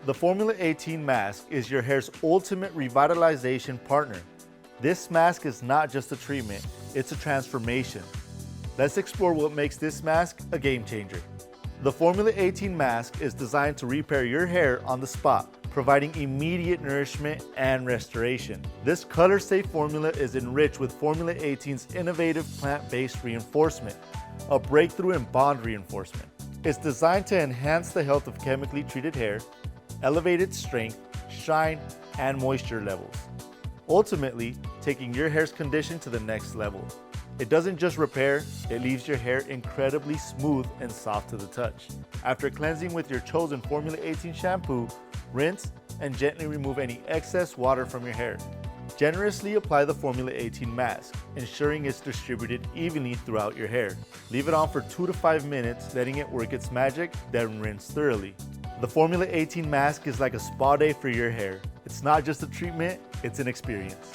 The Formula 18 mask is your hair's ultimate revitalization partner. This mask is not just a treatment, it's a transformation. Let's explore what makes this mask a game changer. The Formula 18 mask is designed to repair your hair on the spot, providing immediate nourishment and restoration. This color-safe formula is enriched with Formula 18's innovative plant-based reinforcement, a breakthrough in bond reinforcement. It's designed to enhance the health of chemically treated hair, elevate its strength, shine, and moisture levels, ultimately taking your hair's condition to the next level. It doesn't just repair, it leaves your hair incredibly smooth and soft to the touch. After cleansing with your chosen Formula 18 shampoo, rinse and gently remove any excess water from your hair. Generously apply the Formula 18 mask, ensuring it's distributed evenly throughout your hair. Leave it on for 2 to 5 minutes, letting it work its magic, then rinse thoroughly. The Formula 18 mask is like a spa day for your hair. It's not just a treatment, it's an experience.